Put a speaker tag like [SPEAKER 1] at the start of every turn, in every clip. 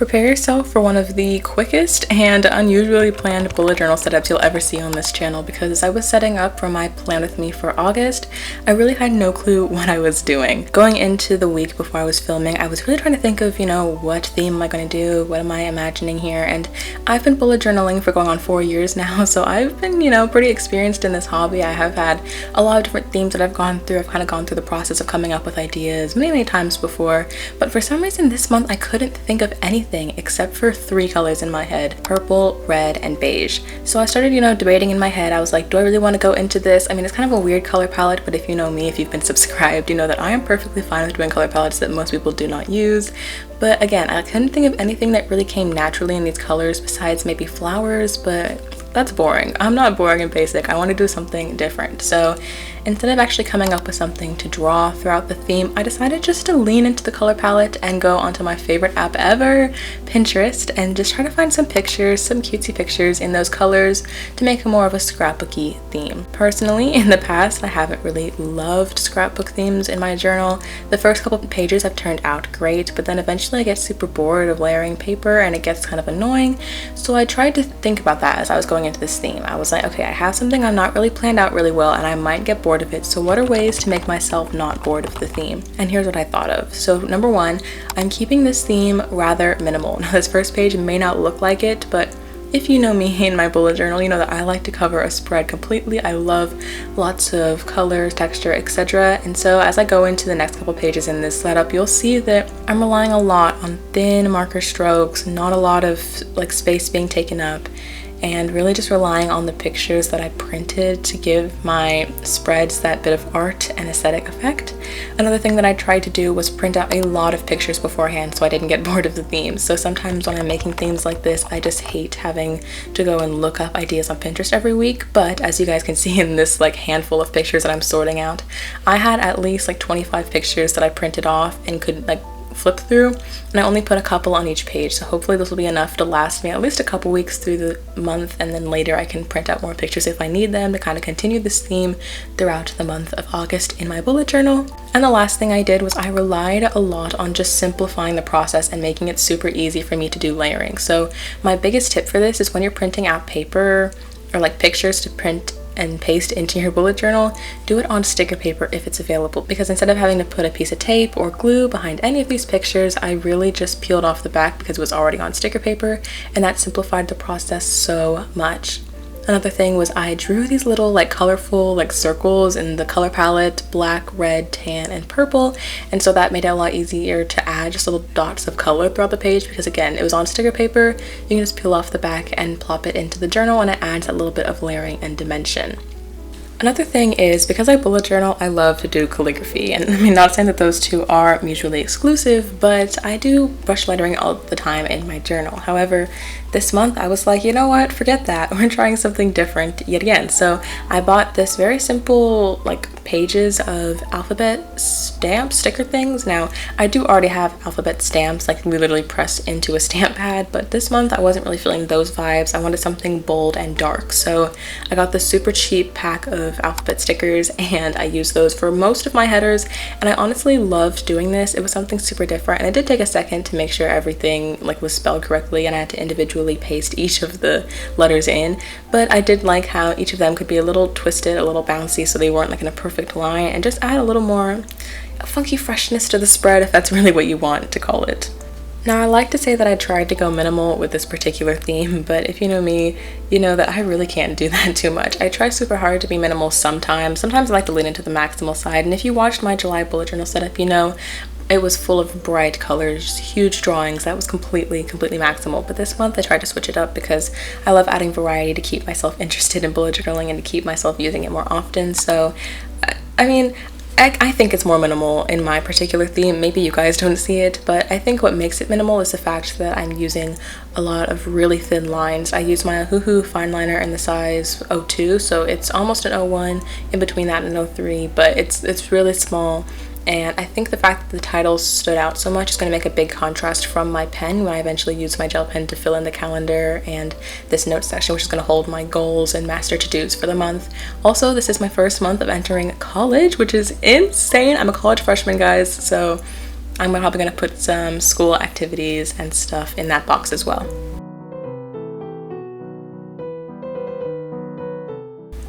[SPEAKER 1] Prepare yourself for one of the quickest and unusually planned bullet journal setups you'll ever see on this channel, because as I was setting up for my plan with me for August, I really had no clue what I was doing. Going into the week before I was filming, I was really trying to think of, what theme am I going to do? What am I imagining here? And I've been bullet journaling for going on 4 years now, so I've been, pretty experienced in this hobby. I have had a lot of different themes that I've gone through. I've kind of gone through the process of coming up with ideas many times before, but for some reason this month I couldn't think of anything except for 3 colors in my head: purple, red, and beige. So I started, debating in my head. I was like, do I really want to go into this? I mean, it's kind of a weird color palette, but if you know me, if you've been subscribed, you know that I am perfectly fine with doing color palettes that most people do not use. But again, I couldn't think of anything that really came naturally in these colors besides maybe flowers, but that's boring. I'm not boring and basic. I want to do something different. So instead of actually coming up with something to draw throughout the theme, I decided just to lean into the color palette and go onto my favorite app ever, Pinterest, and just try to find some pictures, some cutesy pictures in those colors to make more of a scrapbooky theme. Personally, in the past, I haven't really loved scrapbook themes in my journal. The first couple of pages have turned out great, but then eventually I get super bored of layering paper and it gets kind of annoying. So I tried to think about that as I was going into this theme. I was like, okay, I have something I'm not really planned out really well and I might get bored of it, so what are ways to make myself not bored of the theme? And here's what I thought of. So number 1, I'm keeping this theme rather minimal. Now this first page may not look like it, but if you know me in my bullet journal, you know that I like to cover a spread completely. I love lots of colors, texture, etc. And so as I go into the next couple pages in this setup, you'll see that I'm relying a lot on thin marker strokes, not a lot of space being taken up, and really just relying on the pictures that I printed to give my spreads that bit of art and aesthetic effect. Another thing that I tried to do was print out a lot of pictures beforehand so I didn't get bored of the themes. So sometimes when I'm making themes like this, I just hate having to go and look up ideas on Pinterest every week, but as you guys can see in this handful of pictures that I'm sorting out, I had at least 25 pictures that I printed off and could flip through, and I only put a couple on each page, so hopefully this will be enough to last me at least a couple weeks through the month, and then later I can print out more pictures if I need them to kind of continue this theme throughout the month of August in my bullet journal. And the last thing I did was I relied a lot on just simplifying the process and making it super easy for me to do layering. So my biggest tip for this is when you're printing out paper or pictures to print and paste into your bullet journal, do it on sticker paper if it's available, because instead of having to put a piece of tape or glue behind any of these pictures, I really just peeled off the back because it was already on sticker paper, and that simplified the process so much. Another thing was I drew these little colorful circles in the color palette: black, red, tan, and purple, and so that made it a lot easier to add just little dots of color throughout the page, because again, it was on sticker paper. You can just peel off the back and plop it into the journal, and it adds a little bit of layering and dimension. Another thing is, because I bullet journal, I love to do calligraphy, and I mean, not saying that those two are mutually exclusive, but I do brush lettering all the time in my journal. However, this month I was like, you know what, forget that, we're trying something different yet again. So I bought this very simple pages of alphabet stamp sticker things. Now I do already have alphabet stamps we literally press into a stamp pad, but this month I wasn't really feeling those vibes. I wanted something bold and dark, so I got this super cheap pack of alphabet stickers and I used those for most of my headers, and I honestly loved doing this. It was something super different, and it did take a second to make sure everything was spelled correctly, and I had to individually paste each of the letters in, but I did like how each of them could be a little twisted, a little bouncy, so they weren't in a perfect line, and just add a little more funky freshness to the spread, if that's really what you want to call it. Now, I like to say that I tried to go minimal with this particular theme, but if you know me, you know that I really can't do that too much. I try super hard to be minimal sometimes. Sometimes I like to lean into the maximal side, and if you watched my July bullet journal setup, you know it was full of bright colors, huge drawings. That was completely maximal. But this month I tried to switch it up because I love adding variety to keep myself interested in bullet journaling and to keep myself using it more often. So, I mean, I think it's more minimal in my particular theme. Maybe you guys don't see it, but I think what makes it minimal is the fact that I'm using a lot of really thin lines. I use my Hoohoo fine liner in the size 02, so it's almost an 01, in between that and 03, but it's really small. And I think the fact that the titles stood out so much is going to make a big contrast from my pen when I eventually use my gel pen to fill in the calendar and this notes section, which is going to hold my goals and master to-dos for the month. Also, this is my first month of entering college, which is insane. I'm a college freshman, guys, so I'm probably going to put some school activities and stuff in that box as well.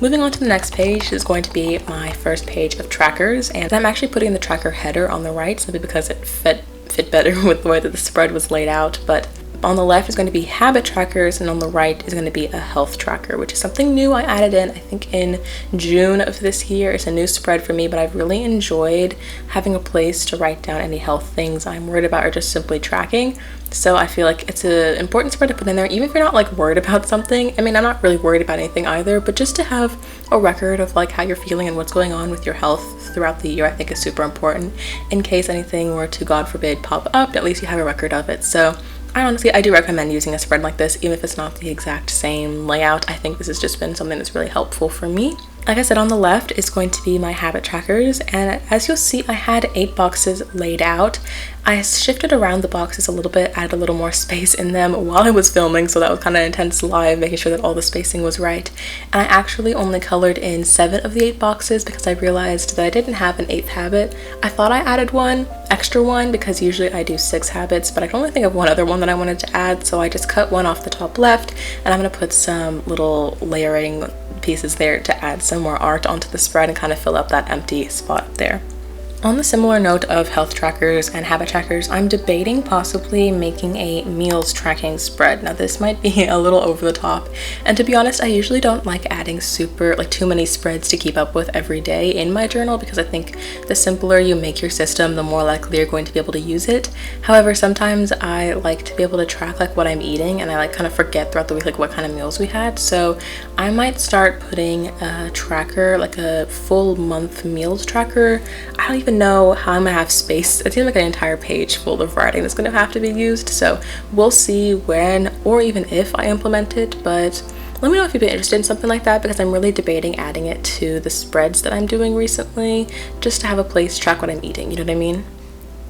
[SPEAKER 1] Moving on to the next page is going to be my first page of trackers, and I'm actually putting the tracker header on the right simply because it fit better with the way that the spread was laid out. But on the left is going to be habit trackers, and on the right is going to be a health tracker, which is something new I added in, I think in June of this year. It's a new spread for me, but I've really enjoyed having a place to write down any health things I'm worried about or just simply tracking. So I feel like it's an important spread to put in there, even if you're not like worried about something. I mean, I'm not really worried about anything either, but just to have a record of like how you're feeling and what's going on with your health throughout the year, I think is super important. In case anything were to, God forbid, pop up, at least you have a record of it. So I do recommend using a spread like this, even if it's not the exact same layout. I think this has just been something that's really helpful for me. Like I said, on the left is going to be my habit trackers, and as you'll see, I had 8 boxes laid out. I shifted around the boxes a little bit, added a little more space in them while I was filming, so that was kind of intense live, making sure that all the spacing was right. And I actually only colored in 7 of the 8 boxes because I realized that I didn't have an 8th habit. I thought I added one extra one because usually I do 6 habits, but I can only think of one other one that I wanted to add, so I just cut one off the top left, and I'm going to put some little layering pieces there to add some more art onto the spread and kind of fill up that empty spot there. On the similar note of health trackers and habit trackers, I'm debating possibly making a meals tracking spread. Now this might be a little over the top, and to be honest, I usually don't like adding too many spreads to keep up with every day in my journal, because I think the simpler you make your system, the more likely you're going to be able to use it. However, sometimes I like to be able to track like what I'm eating, and I like kind of forget throughout the week like what kind of meals we had. So I might start putting a tracker, like a full month meals tracker. I don't even know how I'm gonna have space. It seems like an entire page full of writing that's gonna have to be used, so we'll see when or even if I implement it. But let me know if you'd be interested in something like that, because I'm really debating adding it to the spreads that I'm doing recently, just to have a place to track what I'm eating, you know what I mean?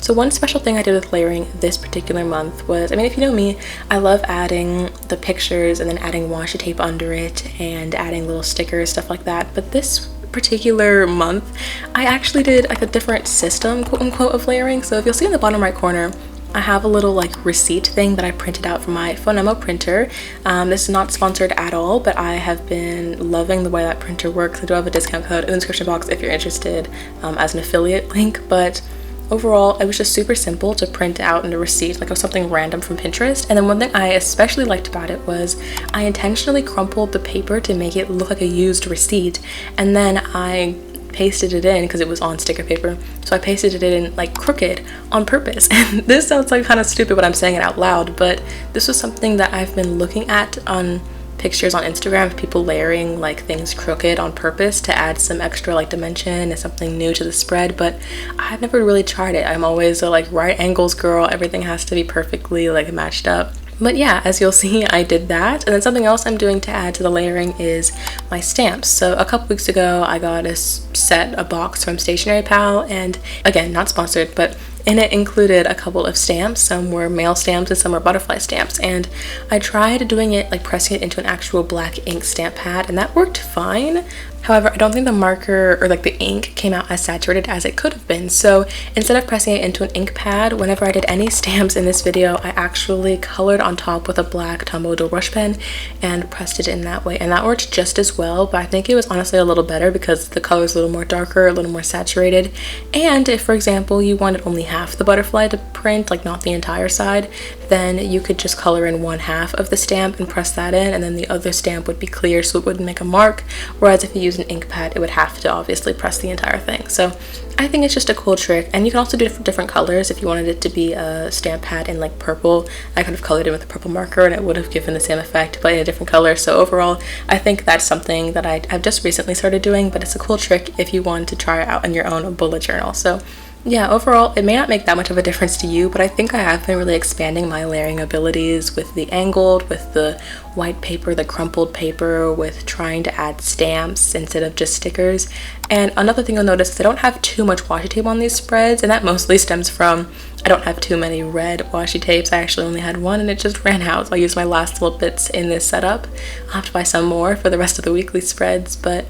[SPEAKER 1] So one special thing I did with layering this particular month was, I mean, if you know me, I love adding the pictures and then adding washi tape under it and adding little stickers, stuff like that. But this particular month, I actually did like a different system, quote unquote, of layering. So if you'll see in the bottom right corner, I have a little like receipt thing that I printed out from my Phonemo printer. This is not sponsored at all, but I have been loving the way that printer works. I do have a discount code in the description box if you're interested, as an affiliate link. But overall, it was just super simple to print out in a receipt, like it was something random from Pinterest. And then one thing I especially liked about it was I intentionally crumpled the paper to make it look like a used receipt, and then I pasted it in because it was on sticker paper. So I pasted it in like crooked on purpose. And this sounds like kind of stupid when I'm saying it out loud, but this was something that I've been looking at on pictures on Instagram of people layering like things crooked on purpose to add some extra like dimension and something new to the spread, but I've never really tried it. I'm always a like right angles girl, everything has to be perfectly like matched up. But yeah, as you'll see, I did that. And then something else I'm doing to add to the layering is my stamps. So a couple weeks ago, I got a box from Stationery Pal, and again, not sponsored, but and it included a couple of stamps. Some were mail stamps and some were butterfly stamps, and I tried doing it, like pressing it into an actual black ink stamp pad, and that worked fine. However, I don't think the marker or like the ink came out as saturated as it could have been. So instead of pressing it into an ink pad, whenever I did any stamps in this video, I actually colored on top with a black Tombow dual brush pen and pressed it in that way. And that worked just as well, but I think it was honestly a little better because the color is a little more darker, a little more saturated. And if, for example, you wanted only half the butterfly to print, like not the entire side, then you could just color in one half of the stamp and press that in, and then the other stamp would be clear so it wouldn't make a mark. Whereas if you use an ink pad, it would have to obviously press the entire thing. So I think it's just a cool trick, and you can also do different colors. If you wanted it to be a stamp pad in like purple, I could have colored it with a purple marker and it would have given the same effect, but in a different color. So overall, I think that's something that I've just recently started doing, but it's a cool trick if you want to try it out in your own bullet journal. So yeah, overall, it may not make that much of a difference to you, but I think I have been really expanding my layering abilities with the angled, with the white paper, the crumpled paper, with trying to add stamps instead of just stickers. And another thing you'll notice is I don't have too much washi tape on these spreads, and that mostly stems from I don't have too many red washi tapes. I actually only had one and it just ran out, so I used my last little bits in this setup. I'll have to buy some more for the rest of the weekly spreads, but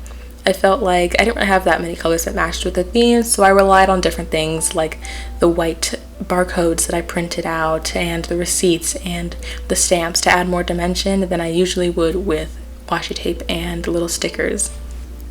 [SPEAKER 1] I felt like I didn't really have that many colors that matched with the theme, so I relied on different things like the white barcodes that I printed out and the receipts and the stamps to add more dimension than I usually would with washi tape and little stickers.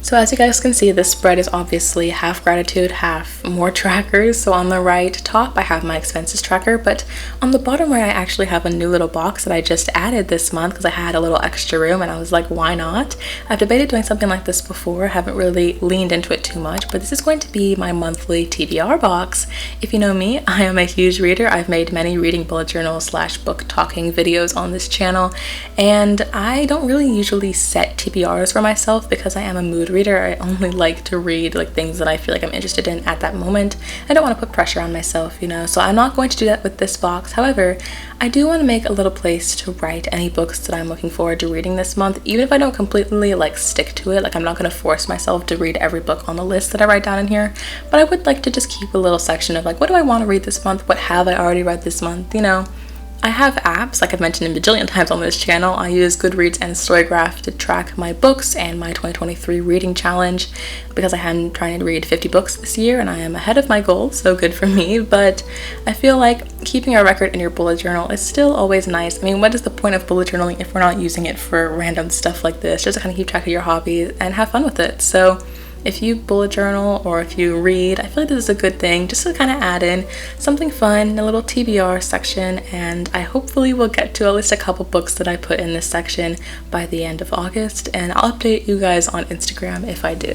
[SPEAKER 1] So as you guys can see, this spread is obviously half gratitude, half more trackers. So on the right top, I have my expenses tracker, but on the bottom right, I actually have a new little box that I just added this month because I had a little extra room and I was like, why not? I've debated doing something like this before, haven't really leaned into it too much, but this is going to be my monthly TBR box. If you know me, I am a huge reader. I've made many reading bullet journal / book talking videos on this channel, and I don't really usually set TBRs for myself because I am a mood reader. I only like to read like things that I feel like I'm interested in at that moment. I don't want to put pressure on myself, you know, so I'm not going to do that with this box. However, I do want to make a little place to write any books that I'm looking forward to reading this month, even if I don't completely like stick to it. Like, I'm not going to force myself to read every book on the list that I write down in here, but I would like to just keep a little section of like, what do I want to read this month? What have I already read this month? You know, I have apps, like I've mentioned a bajillion times on this channel. I use Goodreads and Storygraph to track my books and my 2023 reading challenge because I am trying to read 50 books this year and I am ahead of my goal, so good for me. But I feel like keeping a record in your bullet journal is still always nice. I mean, what is the point of bullet journaling if we're not using it for random stuff like this, just to kind of keep track of your hobbies and have fun with it? So if you bullet journal or if you read, I feel like this is a good thing just to kind of add in something fun, a little TBR section, and I hopefully will get to at least a couple books that I put in this section by the end of August, and I'll update you guys on Instagram if I do.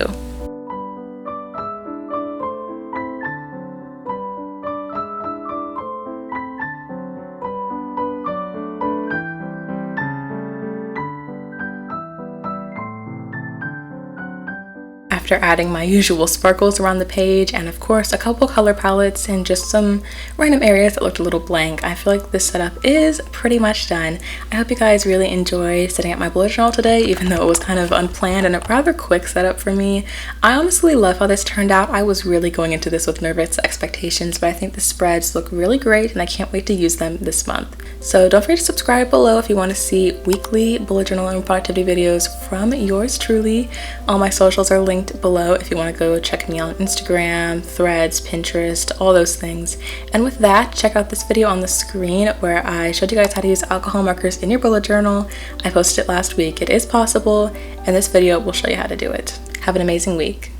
[SPEAKER 1] After adding my usual sparkles around the page and of course a couple color palettes and just some random areas that looked a little blank, I feel like this setup is pretty much done. I hope you guys really enjoyed setting up my bullet journal today, even though it was kind of unplanned and a rather quick setup for me. I honestly love how this turned out. I was really going into this with nervous expectations, but I think the spreads look really great and I can't wait to use them this month. So don't forget to subscribe below if you want to see weekly bullet journal and productivity videos from yours truly. All my socials are linked below if you want to go check me out on Instagram, Threads, Pinterest, all those things. And with that, check out this video on the screen where I showed you guys how to use alcohol markers in your bullet journal. I posted it last week. It is possible, and this video will show you how to do it. Have an amazing week.